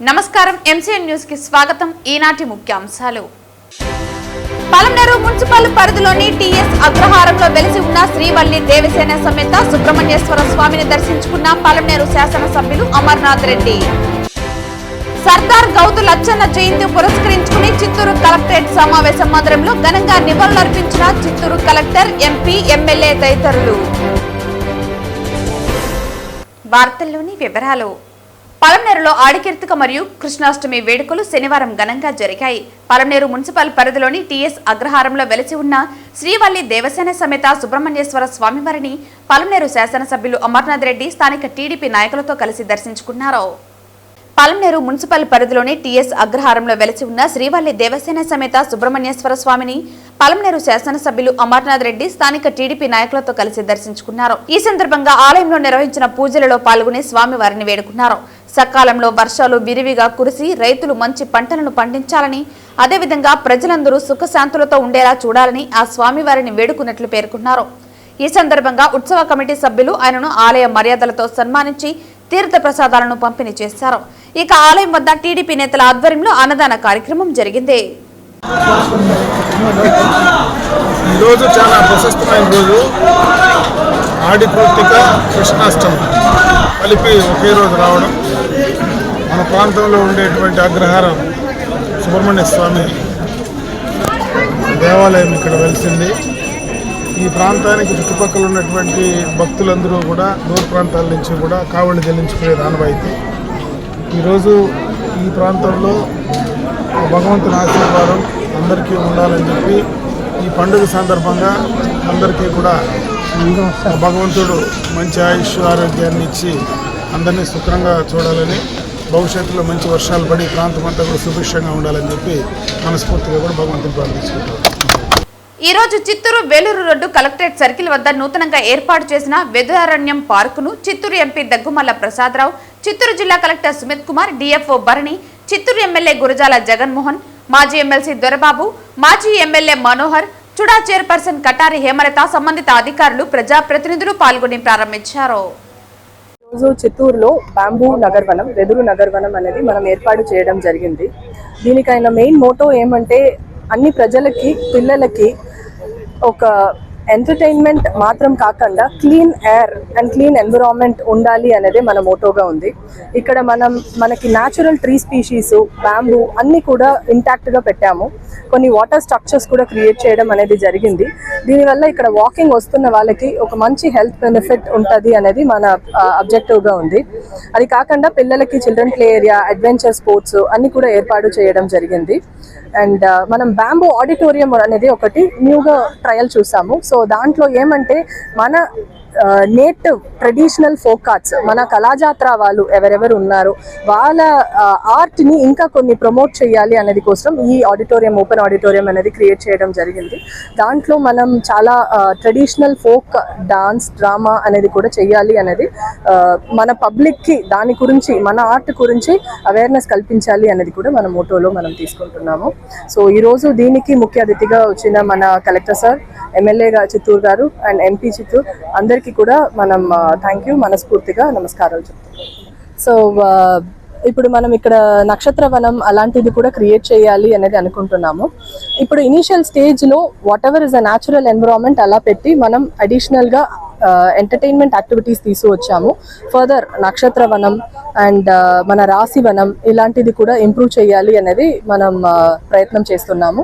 నమస్కారం MCN news కి స్వాగతం. ఈనాటి ముఖ్యాంశాలు. పలమనేరు మున్సిపల్ పరిధిలోని టీఎస్ అగ్రహారంలో వెలిసి ఉన్న శ్రీవల్లి దేవసేన సమేత సుబ్రహ్మణ్యేశ్వర స్వామిని దర్శించుకున్న పలమనేరు శాసనసభ్యులు అమర్నాథ్ రెడ్డి. సర్దార్ గౌతు లచ్చన్న జయంతి పురస్కరించుకుని చిత్తూరు కలెక్టరేట్ సమావేశ మందిరంలో ఘనంగా నివాళులర్పించిన చిత్తూరు కలెక్టర్, ఎంపీ, ఎమ్మెల్యే తదితరులు. వార్తల్లోని వివరాలు. పలమనేరులో ఆడికీర్తిక మరియు కృష్ణాష్టమి వేడుకలు శనివారం ఘనంగా జరిగాయి. పలమనేరు మున్సిపల్ పరిధిలోని టీఎస్ అగ్రహారంలో వెలిసి ఉన్న శ్రీవల్లి దేవసేన సమేత సుబ్రహ్మణ్యేశ్వర స్వామివారిని పలమనేరు శాసనసభ్యులు అమర్నాథ్ రెడ్డి స్థానిక టీడీపీ నాయకులతో కలిసి దర్శించుకున్నారు. పలమనేరు మున్సిపల్ పరిధిలోని టీఎస్ అగ్రహారంలో వెలిసి ఉన్న శ్రీవల్లి దేవసేన సమేత సుబ్రహ్మణ్యేశ్వర స్వామిని పలమనేరు శాసనసభ్యులు అమర్నాథ్ రెడ్డి స్థానిక టీడీపీ నాయకులతో కలిసి దర్శించుకున్నారు. ఈ సందర్భంగా ఆలయంలో నిర్వహించిన పూజలలో పాల్గొని స్వామివారిని వేడుకున్నారు. సకాలంలో వర్షాలు విరివిగా కురిసి రైతులు మంచి పంటలను పండించాలని, అదేవిధంగా ప్రజలందరూ సుఖశాంతులతో ఉండేలా చూడాలని ఆ స్వామివారిని వేడుకున్నట్లు పేర్కొన్నారు. ఈ సందర్భంగా ఉత్సవ కమిటీ సభ్యులు ఆయనను ఆలయ మర్యాదలతో సన్మానించి తీర్థ ప్రసాదాలను పంపిణీ చేశారు. ఇక ఆలయం వద్ద టీడీపీ నేతల ఆధ్వర్యంలో అన్నదాన కార్యక్రమం జరిగింది. ఈరోజు చాలా ప్రశస్తమైన రోజు. ఆడికీర్తిక, కృష్ణాష్టమి కలిపి ఒకే రోజు రావడం. మన ప్రాంతంలో ఉండేటువంటి అగ్రహారం సుబ్రహ్మణ్య స్వామి దేవాలయం ఇక్కడ వెలిసింది. ఈ ప్రాంతానికి చుట్టుపక్కల ఉన్నటువంటి భక్తులందరూ కూడా దూర ప్రాంతాల నుంచి కూడా కావళ్ళు చెల్లించుకునేది ఆనవాయితీ. ఈరోజు ఈ ప్రాంతంలో భగవంతుని ఆశీర్వాదం అందరికీ ఉండాలని చెప్పి ఈ పండుగ సందర్భంగా అందరికీ కూడా భగవంతుడు మంచి ఆయుష్ ఆరోగ్యాన్ని ఇచ్చి అందరినీ సుఖంగా చూడాలని, భవిష్యత్తులో మంచి వర్షాలు పడి ప్రాంతం అంతా కూడా సుభిక్షంగా ఉండాలని చెప్పి మనస్ఫూర్తిగా కూడా భగవంతుని ప్రార్థించుకుంటారు. ఈ రోజు Chittoor Vellore road collectorate circle వద్ద నూతనంగా ఏర్పాటు చేసిన వెదారణ్యం పార్కును చిత్తూరు ఎంపీ దగ్గుమల్ల ప్రసాదరావు, చిత్తూరు జిల్లా collector Sumit Kumar, DFO Bharani, Chittoor MLA Gurajala Jaganmohan, మాజీ ఎమ్మెల్సీ దొరబాబు, మాజీ ఎమ్మెల్యే మనోహర్, చుడా చైర్పర్సన్ కటారి హేమలత, సంబంధిత అధికారులు, ప్రజాప్రతినిధులు పాల్గొని ప్రారంభించారు. రోజు చిత్తూరులో బాంబూ నగర్వనం, వెదురు నగర్వనం అనేది మనం ఏర్పాటు చేయడం జరిగింది. దీనికైనా మెయిన్ మోటో ఏమంటే అన్ని ప్రజలకి, పిల్లలకి ఒక ఎంటర్టైన్మెంట్ మాత్రం కాకుండా clean air and clean environment ఉండాలి అనేది మన మోటోగా ఉంది. ఇక్కడ మనకి న్యాచురల్ ట్రీ స్పీషీస్, బ్యాంబూ అన్నీ కూడా ఇంటాక్ట్గా పెట్టాము. కొన్ని వాటర్ స్ట్రక్చర్స్ కూడా క్రియేట్ చేయడం అనేది జరిగింది. దీనివల్ల ఇక్కడ వాకింగ్ వస్తున్న వాళ్ళకి ఒక మంచి హెల్త్ బెనిఫిట్ ఉంటుంది అనేది మన అబ్జెక్టివ్గా ఉంది. అది కాకుండా పిల్లలకి children play area, adventure sports అన్నీ కూడా ఏర్పాటు చేయడం జరిగింది. అండ్ మనం బ్యాంబూ ఆడిటోరియం అనేది ఒకటి న్యూగా ట్రయల్ చూసాము. సో దాంట్లో ఏమంటే మన నేటివ్ ట్రెడిషనల్ ఫోక్ ఆర్ట్స్, మన కళాజాత్ర వాళ్ళు ఎవరెవరు ఉన్నారో వాళ్ళ ఆర్ట్ని ఇంకా కొన్ని ప్రమోట్ చేయాలి అనేది కోసం ఈ ఆడిటోరియం, ఓపెన్ ఆడిటోరియం అనేది క్రియేట్ చేయడం జరిగింది. దాంట్లో మనం చాలా ట్రెడిషనల్ ఫోక్ డాన్స్, డ్రామా అనేది కూడా చేయాలి అనేది మన పబ్లిక్కి దాని గురించి, మన ఆర్ట్ గురించి అవేర్నెస్ కల్పించాలి అనేది కూడా మన మోటోలో మనం తీసుకుంటున్నాము. సో ఈరోజు దీనికి ముఖ్య అతిథిగా వచ్చిన మన కలెక్టర్ సార్, ఎమ్మెల్యే చిత్తూరు గారు అండ్ ఎంపీ చిత్తూరు అందరికీ కూడా మనం థ్యాంక్ యూ, మనస్ఫూర్తిగా నమస్కారాలు చెప్తాం. సో ఇప్పుడు మనం ఇక్కడ నక్షత్ర వనం అలాంటిది కూడా క్రియేట్ చేయాలి అనేది అనుకుంటున్నాము. ఇప్పుడు ఇనీషియల్ స్టేజ్లో what ever is a natural environment అలా పెట్టి మనం అడిషనల్గా ఎంటర్టైన్మెంట్ యాక్టివిటీస్ తీసుకొచ్చాము. ఫర్దర్ నక్షత్ర వనం అండ్ మన రాశి వనం ఇలాంటిది కూడా ఇంప్రూవ్ చేయాలి అనేది మనం ప్రయత్నం చేస్తున్నాము.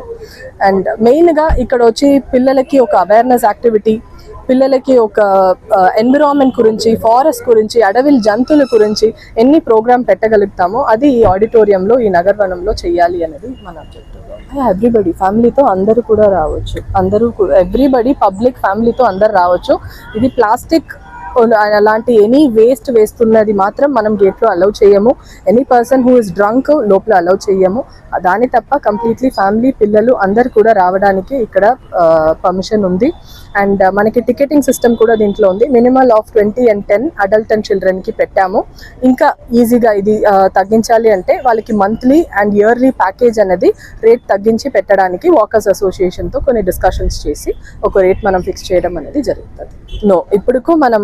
అండ్ మెయిన్గా ఇక్కడ వచ్చి పిల్లలకి ఒక అవేర్నెస్ యాక్టివిటీ, పిల్లలకి ఒక ఎన్విరాన్మెంట్ గురించి, ఫారెస్ట్ గురించి, అడవిల జంతువుల గురించి ఎన్ని ప్రోగ్రామ్ పెట్టగలుగుతామో అది ఈ ఆడిటోరియంలో, ఈ నగర్వనంలో చేయాలి అనేది మన అబ్జెక్టివ్. ఎవ్రీబడి ఫ్యామిలీతో అందరూ కూడా రావచ్చు, ఎవ్రీబడి పబ్లిక్ ఫ్యామిలీతో అందరు రావచ్చు. ఇది ప్లాస్టిక్ అలాంటి ఎనీ వేస్ట్ వేస్తున్నది మాత్రం మనం గేట్లో అలౌ చేయము. Any person who is drunk లోపల అలౌ చేయము. దాని తప్ప కంప్లీట్లీ ఫ్యామిలీ, పిల్లలు అందరు కూడా రావడానికి ఇక్కడ పర్మిషన్ ఉంది. అండ్ మనకి టికెటింగ్ సిస్టమ్ కూడా దీంట్లో ఉంది. Minimal of 20 and 10 adult and చిల్డ్రన్కి పెట్టాము. ఇంకా ఈజీగా ఇది తగ్గించాలి అంటే వాళ్ళకి మంత్లీ అండ్ ఇయర్లీ ప్యాకేజ్ అనేది రేట్ తగ్గించి పెట్టడానికి వాకర్స్ అసోసియేషన్తో కొన్ని డిస్కషన్స్ చేసి ఒక రేట్ మనం ఫిక్స్ చేయడం అనేది జరుగుతుంది. ఇప్పుడుకు మనం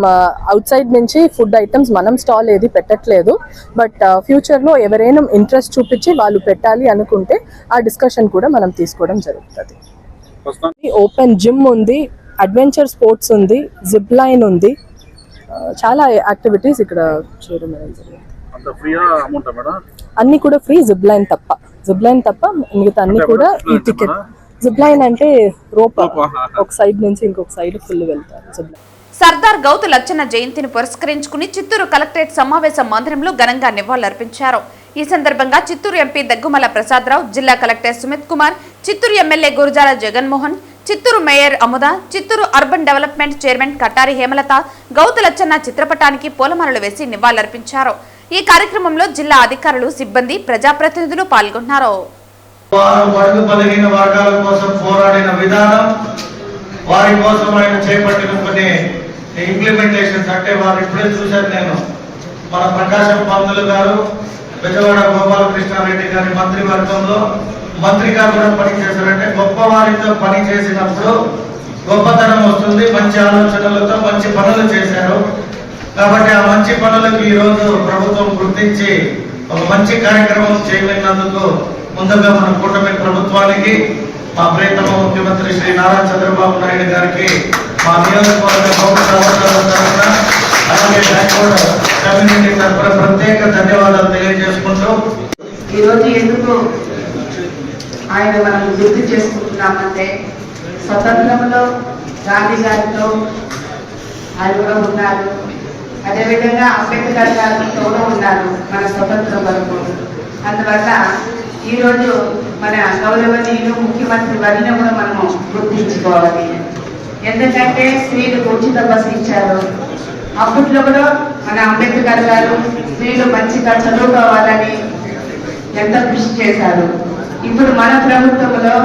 అవుట్ సైడ్ నుంచి ఫుడ్ ఐటమ్స్ మనం స్టాల్ ఏది పెట్టట్లేదు. బట్ ఫ్యూచర్లో ఎవరైనా ఇంట్రెస్ట్ చూపించి వాళ్ళు పెట్టాలి అనుకుంటే ఆ డిస్కషన్ కూడా మనం తీసుకోవడం జరుగుతుంది. ఓపెన్ జిమ్ ఉంది, అడ్వెంచర్ స్పోర్ట్స్ ఉంది, జిప్ లైన్ ఉంది, చాలా యాక్టివిటీస్ ఇక్కడ చేయడం జరిగింది. అన్ని కూడా ఫ్రీ, జిప్ లైన్ తప్ప మిగతా అన్ని కూడా ఈ టికెట్. జిప్ లైన్ అంటే రోప్, ఒక సైడ్ నుంచి ఇంకొక సైడ్ ఫుల్ వెళ్తారు. Zip line. సర్దార్ గౌతు లచ్చన్న జయంతిని పురస్కరించుకుని చిత్తూరు కలెక్టరేట్ సమావేశ మందిరంలో ఘనంగా నివాళులర్పించారు. ఈ సందర్భంగా చిత్తూరు ఎంపీ దగ్గుమల ప్రసాదరావు, జిల్లా collector Sumit Kumar, Chittoor MLA Gurajala Jaganmohan, Chittoor mayor Amuda, Chittoor urban development chairman Katari Hemalatha Gouthu Latchanna చిత్రపటానికి పూలమాలలు వేసి నివాళులర్పించారు. ఈ కార్యక్రమంలో జిల్లా అధికారులు, సిబ్బంది, ప్రజాప్రతినిధులు పాల్గొన్నారు. వారి కోసం ఆయన చేపట్టిన కొన్ని ఇంప్లిమెంటేషన్స్ అంటే వారు ఇప్పుడే చూశాను నేను. మన ప్రకాశం పంతులు గారు, బెజవాడ గోపాలకృష్ణారెడ్డి గారి మంత్రివర్గంలో మంత్రిగా కూడా పనిచేశారంటే గొప్ప వారితో పని చేసినప్పుడు గొప్పతనం వస్తుంది. మంచి ఆలోచనలతో మంచి పనులు చేశారు. కాబట్టి ఆ మంచి పనులకు ఈరోజు ప్రభుత్వం గుర్తించి ఒక మంచి కార్యక్రమం చేయలేనందుకు ముందుగా మన కూటమి ప్రభుత్వానికి, మా ప్రియతమ ముఖ్యమంత్రి శ్రీ నారా చంద్రబాబు నాయుడు గారికి, మా నియోజకవర్గ తరఫున అలాగే బ్యాక్వర్డ్ కమ్యూనిటీ తరఫున ప్రత్యేక ధన్యవాదాలు తెలియజేసుకుంటూ, ఈరోజు ఎందుకు ఆయన మనం గుర్తు చేసుకుంటున్నామంటే స్వతంత్రంలో గాంధీ గారితో ఆయన కూడా ఉన్నారు, అదేవిధంగా అంబేద్కర్ గారితో కూడా ఉన్నారు మన స్వతంత్రం వరకు. అందువల్ల ఈరోజు మన గౌరవనీయులు ముఖ్యమంత్రి వారిని కూడా మనము గుర్తించుకోవాలి. ఎందుకంటే స్త్రీలకు ఉచిత బస్సు ఇచ్చారు. అప్పట్లో కూడా మన అంబేద్కర్ గారు స్త్రీలు మంచిగా చదువుకోవాలని ఎంతో కృషి చేశారు. ఇప్పుడు మన ప్రభుత్వంలో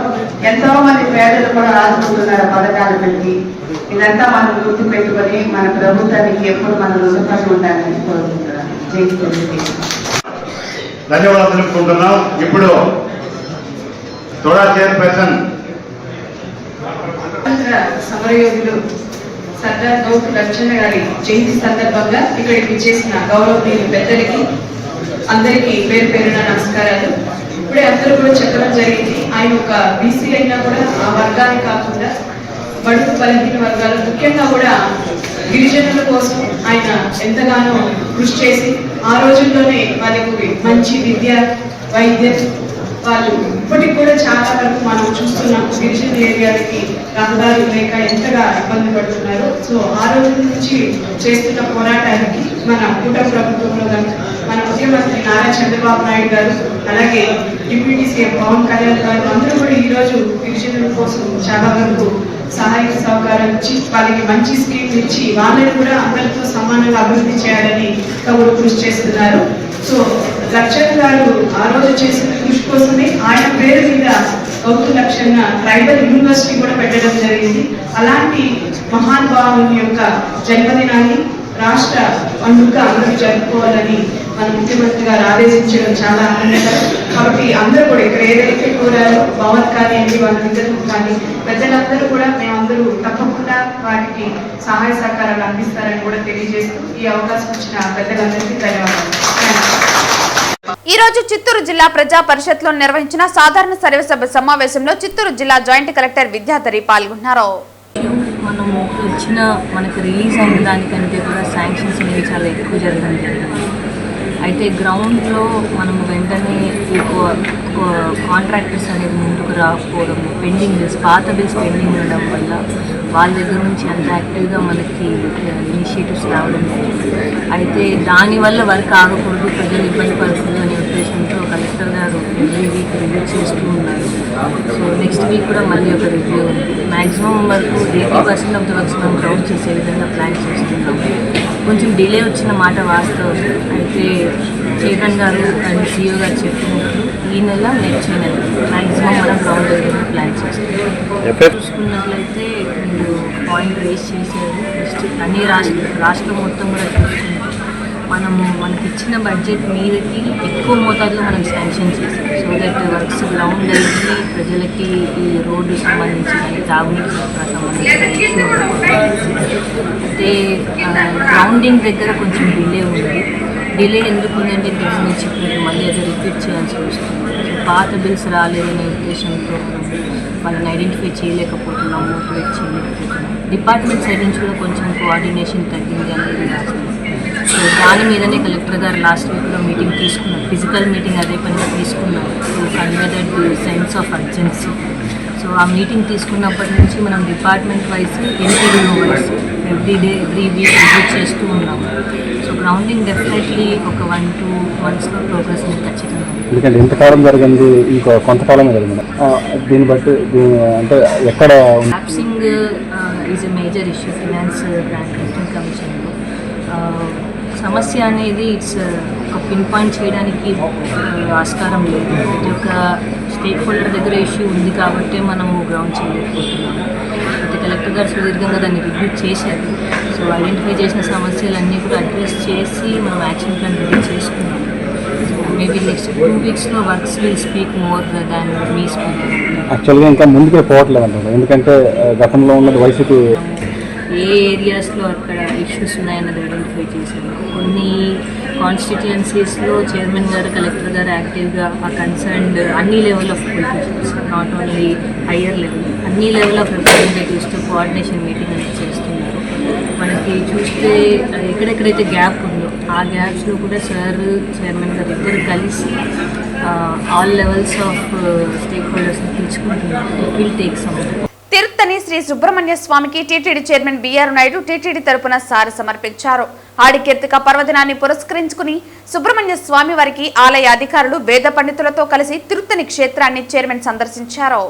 ఎంతో మంది పేదలు కూడా ఆదుకుంటున్నారు పథకాలు పెట్టి. ఇదంతా మనం గుర్తు పెట్టుకొని మన ప్రభుత్వానికి ఎప్పుడు మనం రుణపడి ఉండాలని కోరుకుంటున్నాను. ధన్యవాదాలు తెలుపుకుంటున్నాం. ఇప్పుడు తోడా చైర్పర్సన్ సమరయోధులు సర్దార్ గౌతు లచ్చన్న గారి జయంతి సందర్భంగా ఇక్కడికి చేసిన గౌరవనీయులు పెద్దలకి అందరికీ పేరు పేరున నమస్కారాలు. ఇప్పుడే అందరూ కూడా చెప్పడం జరిగింది. ఆయన ఒక బీసీ అయినా కూడా ఆ వర్గాన్ని కాకుండా బడుగు బలహీన వర్గాలు, ముఖ్యంగా కూడా గిరిజనుల కోసం ఆయన ఎంతగానో కృషి చేసి ఆ రోజుల్లోనే వాళ్ళకి మంచి విద్య, వైద్యం, వాళ్ళు ఇప్పటికి కూడా చాలా వరకు మనం చూస్తున్నాం గిరిజన ఏరియాలకి రహదారులు లేక ఎంతగా ఇబ్బంది పడుతున్నారు. సో ఆ రోజు నుంచి చేస్తున్న పోరాటానికి మన కూటమి ప్రభుత్వంలో మన ముఖ్యమంత్రి నారా చంద్రబాబు నాయుడు గారు, అలాగే డిప్యూటీ సీఎం పవన్ కళ్యాణ్ గారు అందరూ కూడా ఈ రోజు గిరిజనుల కోసం చాలా వరకు సహాయక సహకారం ఇచ్చి వాళ్ళకి మంచి స్కీమ్ ఇచ్చి వాళ్ళని కూడా అందరితో సమానంగా అభివృద్ధి చేయాలని కూడా కృషి చేస్తున్నారు. సో లచ్చన్న గారు ఆ రోజు చేసిన కృషి కోసమే ఆయన పేరు మీద గౌతు లచ్చన్న ట్రైబల్ యూనివర్సిటీ కూడా పెట్టడం జరిగింది. అలాంటి మహానుభావుని యొక్క జన్మదినాన్ని రాష్ట్ర పండుగ అందరూ జరుపుకోవాలని మన ముఖ్యమంత్రి గారు ఆదేశించడం చాలా ఆనందకరం. కాబట్టి అందరూ కూడా ఇక్కడ ఏదైతే కోరారో భవన్ కానివ్వండి, వాళ్ళ విద్యుత్ కానీ పెద్దలందరూ కూడా మేమందరూ తప్పకుండా వాటికి సహాయ సహకారాలు అందిస్తారని కూడా తెలియజేస్తూ ఈ అవకాశం ఇచ్చిన పెద్దలందరికీ ధన్యవాదాలు. ఈ రోజు చిత్తూరు జిల్లా ప్రజా పరిషత్ లో నిర్వహించిన సాధారణ సర్వసభ సమావేశంలో చిత్తూరు జిల్లా జాయింట్ కలెక్టర్ విద్యాధరి పాల్గొన్నారు. మనము ఇచ్చిన మనకు రిలీజ్ అయిన దానికంటే కూడా శాంక్షన్స్ అనేవి చాలా ఎక్కువ జరగడం జరిగింది. అయితే గ్రౌండ్లో మనము వెంటనే కాంట్రాక్టర్స్ అనేది ముందుకు రాకపోవడం, పాత బిల్స్ పెండింగ్ ఉండడం వల్ల వాళ్ళ దగ్గర నుంచి అంత యాక్టివ్గా మనకి ఇనిషియేటివ్స్ రావడం జరిగింది. అయితే దానివల్ల వర్క్ ఆగకూడదు, ప్రజలు ఇబ్బంది పడకూడదు అనే ఉద్దేశంతో కలెక్టర్ గారు ఎవ్రీ వీక్ రివ్యూ చేస్తూ ఉన్నారు. సో నెక్స్ట్ వీక్ కూడా మళ్ళీ ఒక రివ్యూ ఉంది. మ్యాక్సిమం వరకు 80% ఆఫ్ ద వర్క్స్ మనం గ్రౌండ్ చేసే విధంగా ప్లాన్ చేస్తున్నాం. కొంచెం డిలే వచ్చిన మాట వాస్తవం. అయితే చైర్మన్ గారు అండ్ సిఇఓ గారు చెప్పినట్టు ఈ నెల నెక్స్ట్ నెల మ్యాక్సిమం మనం గ్రౌండ్ ఏరియా ప్లాన్ చేస్తాం. చూసుకున్నట్లయితే మీరు పాయింట్ రేస్ చేశారు. ఫస్ట్ అన్ని రాష్ట్రం మొత్తం కూడా చూసుకుంటే మనకి ఇచ్చిన బడ్జెట్ మీదకి ఎక్కువ మోతాదులో మనం శాంక్షన్ చేసాం. సో దట్ వర్క్స్ గ్రౌండ్ లెవెల్కి ప్రజలకి ఈ రోడ్డు సంబంధించి కానీ తాగునీటి సరఫరా సంబంధించిన అయితే గ్రౌండింగ్ దగ్గర కొంచెం డిలే ఉంది. డిలే ఎందుకు ఉందంటే ఇంతకు ముందు చెప్పినట్టు మళ్ళీ అది రిపీట్ చేయాల్సి వస్తుంది. పాత బిల్స్ రాలేదనే ఉద్దేశంతో వాళ్ళని ఐడెంటిఫై చేయలేకపోతున్నాం, మోటివేట్ చేయలేకపోతున్నాం. డిపార్ట్మెంట్ సైడ్ నుంచి కూడా కొంచెం కోఆర్డినేషన్ తగ్గింది అనేది రాసింది. సో దాని మీదనే కలెక్టర్ గారు లాస్ట్ వీక్లో మీటింగ్ తీసుకున్నారు. ఫిజికల్ మీటింగ్ అదే పనిగా తీసుకున్నారు to convey that sense of urgency. So ఆ మీటింగ్ తీసుకున్నప్పటి నుంచి మనం department wise NTDO wise every week visit చేస్తూ ఉన్నాము. సో గ్రౌండింగ్ డెఫినెట్లీ ఒక 1-2 monthsలో ప్రోగ్రెస్ ఖచ్చితంగా. ఎందుకంటే ఇంతకాలం జరిగింది, ఇంకో కొంతకాలమే జరిగింది. దీన్ని బట్టి అంటే ఎక్కడ lapsing is a major issue finance grant testing కమిషన్లో. సమస్య అనేది ఇట్స్ ఒక పిన్ పాయింట్ చేయడానికి ఆస్కారం లేదు. ప్రతి ఒక్క స్టేక్ హోల్డర్ దగ్గర ఇష్యూ ఉంది కాబట్టి మనము గ్రౌండ్ చేయలేకపోతున్నాము. ప్రతి కలెక్టర్ గారు సుదీర్ఘంగా దాన్ని రివ్యూ చేశారు. సో ఐడెంటిఫై చేసిన సమస్యలన్నీ కూడా అడ్రస్ చేసి మనం యాక్షన్ ప్లాన్ రెడీ చేసుకున్నాం. సో మేబీ నెక్స్ట్ 2 weeksలో works will speak more than me speaking. యాక్చువల్గా ఇంకా ముందుకే పోవట్లేదు అంటారు. ఎందుకంటే గతంలో ఉన్నది వైసీపీ ఏ ఏరియాస్లో అక్కడ ఇష్యూస్ ఉన్నాయన్నది ఐడెంటిఫై చేశారు. కొన్ని కాన్స్టిట్యుయెన్సీస్లో చైర్మన్ గారు, కలెక్టర్ గారు యాక్టివ్గా ఆ కన్సర్న్డ్ అన్ని level of politicians, not only higher level, అన్ని లెవెల్ ఆఫ్ రిప్రజెంటేటివ్స్తో కోఆర్డినేషన్ మీటింగ్ అనేది చేస్తున్నారు. మనకి చూస్తే ఎక్కడెక్కడైతే గ్యాప్ ఉందో ఆ గ్యాప్స్లో కూడా సార్, చైర్మన్ గారు ఇద్దరు కలిసి ఆల్ లెవెల్స్ ఆఫ్ స్టేక్ హోల్డర్స్ని పిలుచుకుంటున్నారు. It will take some. Tiruttani Sri Subrahmanya స్వామికి TTD chairman BR Naidu TTD తరపున సారె సమర్పించారు. ఆడికీర్తిక పర్వదినాన్ని పురస్కరించుకుని సుబ్రహ్మణ్య స్వామి వారికి ఆలయ అధికారులు వేద పండితులతో కలిసి తిరుత్తని క్షేత్రాన్ని చైర్మన్ సందర్శించారు.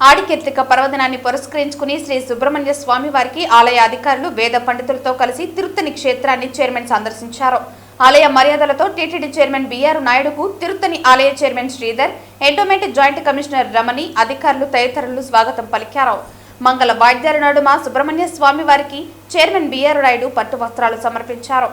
ఆడికీర్తిక పర్వదినాన్ని పురస్కరించుకుని శ్రీ సుబ్రహ్మణ్య స్వామి వారికి ఆలయ అధికారులు వేద పండితులతో కలిసి తిరుత్తని క్షేత్రాన్ని చైర్మన్ సందర్శించారు. ఆలయ మర్యాదలతో టీటీడీ చైర్మన్ బిఆర్ నాయుడుకు తిరుత్తని ఆలయ chairman Sridhar, endowment joint commissioner Ramani, అధికారులు తదితరులు స్వాగతం పలికారు. మంగళ వాయిద్యాల నడుమ సుబ్రహ్మణ్య స్వామి వారికి చైర్మన్ బిఆర్ నాయుడు పట్టు వస్త్రాలు సమర్పించారు.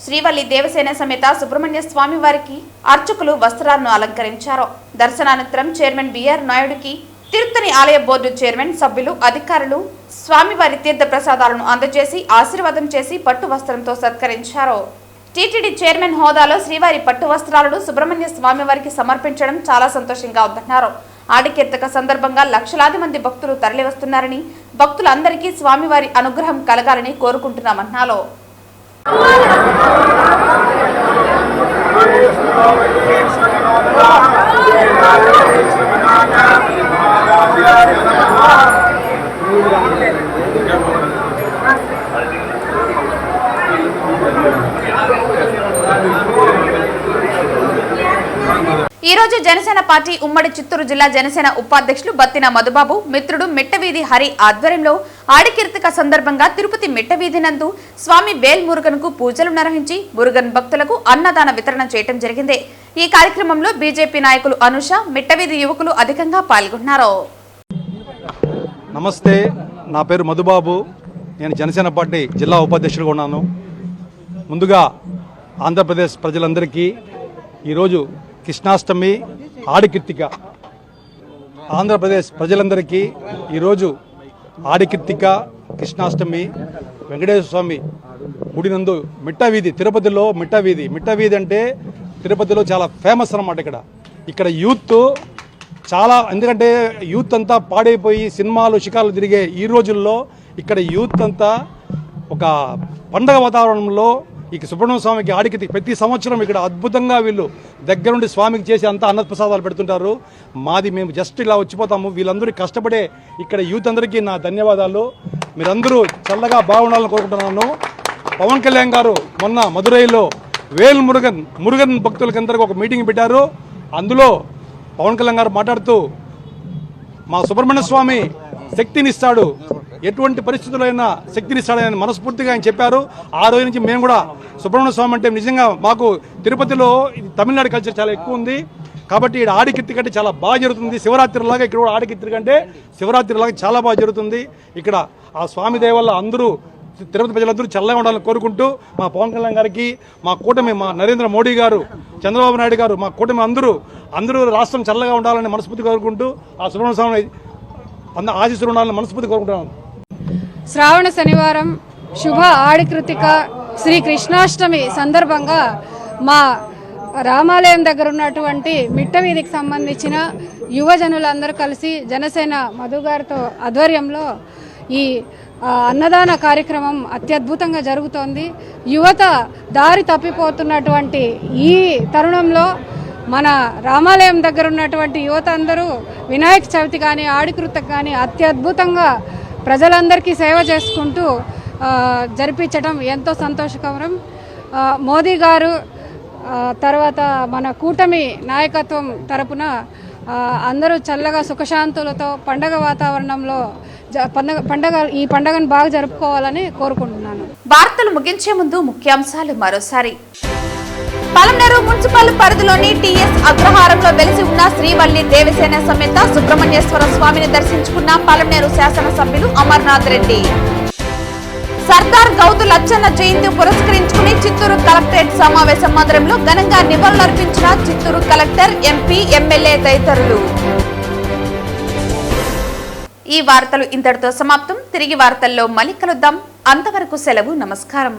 శ్రీవల్లి దేవసేన సమేత సుబ్రహ్మణ్య స్వామి వారికి అర్చకులు వస్త్రాలను అలంకరించారు. దర్శనానంతరం చైర్మన్ బిఆర్ నాయుడుకి తిరుత్తని ఆలయ బోర్డు చైర్మన్, సభ్యులు, అధికారులు స్వామివారి తీర్థ ప్రసాదాలను అందజేసి ఆశీర్వాదం చేసి పట్టు వస్త్రంతో సత్కరించారు. టీటీడీ చైర్మన్ హోదాలో శ్రీవారి పట్టు వస్త్రాలను సుబ్రహ్మణ్య స్వామి వారికి సమర్పించడం చాలా సంతోషంగా ఉందన్నారు. ఆడికీర్తిక సందర్భంగా లక్షలాది మంది భక్తులు తరలివస్తున్నారని, భక్తులందరికీ స్వామివారి అనుగ్రహం కలగాలని కోరుకుంటున్నామన్నారు. ఈ రోజు జనసేన పార్టీ ఉమ్మడి చిత్తూరు జిల్లా జనసేన ఉపాధ్యక్షులు బత్తిన మధుబాబు మిత్రుడు మిట్టవీధి హరి ఆధ్వర్యంలో ఆడికీర్తిక సందర్భంగా తిరుపతి మిట్టవీధి నందు స్వామి వేల్ మురుగన్ కు పూజలు నిర్వహించి మురుగన్ భక్తులకు అన్నదాన వితరణ చేయడం జరిగింది. ఈ కార్యక్రమంలో బీజేపీ నాయకులు అనుష, మిట్టవీధి యువకులు అధికంగా పాల్గొన్నారు. నమస్తే, నా పేరు మధుబాబు. నేను జనసేన పార్టీ జిల్లా ఉపాధ్యక్షుడిగా ఉన్నాను. ముందుగా ఆంధ్రప్రదేశ్ ప్రజలందరికీ ఈరోజు కృష్ణాష్టమి ఆడికీర్తిక. ఆంధ్రప్రదేశ్ ప్రజలందరికీ ఈరోజు ఆడికీర్తిక కృష్ణాష్టమి వెంకటేశ్వర స్వామి గుడి నందు మిట్టవీధి, తిరుపతిలో మిట్టవీధి అంటే తిరుపతిలో చాలా ఫేమస్ అన్నమాట. ఇక్కడ యూత్ చాలా, ఎందుకంటే యూత్ అంతా పాడైపోయి సినిమాలు షికార్లు తిరిగే ఈ రోజుల్లో ఇక్కడ యూత్ అంతా ఒక పండగ వాతావరణంలో ఈ సుబ్రహ్మణ్య స్వామికి ఆడికి ప్రతి సంవత్సరం ఇక్కడ అద్భుతంగా వీళ్ళు దగ్గరుండి స్వామికి చేసి అంతా అన్నప్రసాదాలు పెడుతుంటారు. మేము జస్ట్ ఇలా వచ్చిపోతాము. వీళ్ళందరూ కష్టపడే ఇక్కడ యూత్ అందరికీ నా ధన్యవాదాలు. మీరందరూ చల్లగా బాగుండాలని కోరుకుంటున్నాను. పవన్ కళ్యాణ్ గారు మొన్న మదురైలో వేల్ మురుగన్ భక్తులకందరికీ ఒక మీటింగ్ పెట్టారు. అందులో పవన్ కళ్యాణ్ గారు మాట్లాడుతూ మా సుబ్రహ్మణ్య స్వామి శక్తినిస్తాడు, ఎటువంటి పరిస్థితుల్లో అయినా శక్తినిస్తాడని మనస్ఫూర్తిగా ఆయన చెప్పారు. ఆ రోజు నుంచి మేము కూడా సుబ్రహ్మణ్య స్వామి అంటే నిజంగా మాకు తిరుపతిలో తమిళనాడు కల్చర్ చాలా ఎక్కువ ఉంది. కాబట్టి ఇక్కడ ఆడికీర్తి కంటే చాలా బాగా జరుగుతుంది. శివరాత్రిలాగా ఇక్కడ కూడా ఆడికీర్తి కంటే శివరాత్రిలాగా చాలా బాగా జరుగుతుంది. ఇక్కడ ఆ స్వామి దయ వల్ల అందరూ తిరుపతి ప్రజలందరూ చల్లగా ఉండాలని కోరుకుంటూ మా పవన్ కళ్యాణ్ గారికి, మా కూటమి, మా నరేంద్ర మోడీ గారు, చంద్రబాబు నాయుడు గారు, మా కూటమి అందరూ రాష్ట్రం చల్లగా ఉండాలని మనస్ఫూర్తి కోరుకుంటూ ఆ సుబ్రహ్మణ్య స్వామి ఆశీస్సులు ఉండాలని మనస్ఫూర్తి కోరుకుంటున్నాను. శ్రావణ శనివారం శుభ ఆడికృతిక శ్రీ కృష్ణాష్టమి సందర్భంగా మా రామాలయం దగ్గర ఉన్నటువంటి మిట్ట వీధికి సంబంధించిన యువజనులందరూ కలిసి జనసేన మధు గారితో ఆధ్వర్యంలో ఈ అన్నదాన కార్యక్రమం అత్యద్భుతంగా జరుగుతోంది. యువత దారి తప్పిపోతున్నటువంటి ఈ తరుణంలో మన రామాలయం దగ్గర ఉన్నటువంటి యువత అందరూ వినాయక చవితి కానీ ఆడికృతికి కానీ అత్యద్భుతంగా ప్రజలందరికీ సేవ చేసుకుంటూ జరిపించడం ఎంతో సంతోషకరం. మోదీ గారు తర్వాత మన కూటమి నాయకత్వం తరపున అందరూ చల్లగా సుఖశాంతులతో పండగ వాతావరణంలో ఈ పండగను బాగా జరుపుకోవాలని కోరుకుంటున్నాను. వార్తలు ముగించే ముందు ముఖ్యాంశాలు మరోసారి. పలమనేరు మున్సిపల్ పరిధిలోని టీఎస్ అగ్రహారంలో వెలిసి ఉన్న శ్రీవల్లి దేవసేన సమేత సుబ్రహ్మణ్యేశ్వర స్వామిని దర్శించుకున్న పలమనేరు శాసనసభ్యులు అమర్నాథ్ రెడ్డి. సర్దార్ గౌతు లచ్చన్న జయంతి పురస్కరించుకుని చిత్తూరు కలెక్టరేట్ సమావేశ మందిరంలో ఘనంగా నివాళులర్పించిన చిత్తూరు కలెక్టర్, ఎంపీ, ఎమ్మెల్యే తదితరులు. ఈ వార్తలు ఇంతటితో సమాప్తం. తిరిగి వార్తల్లో మళ్ళీ కలుద్దాం. అంతవరకు సెలవు. నమస్కారం.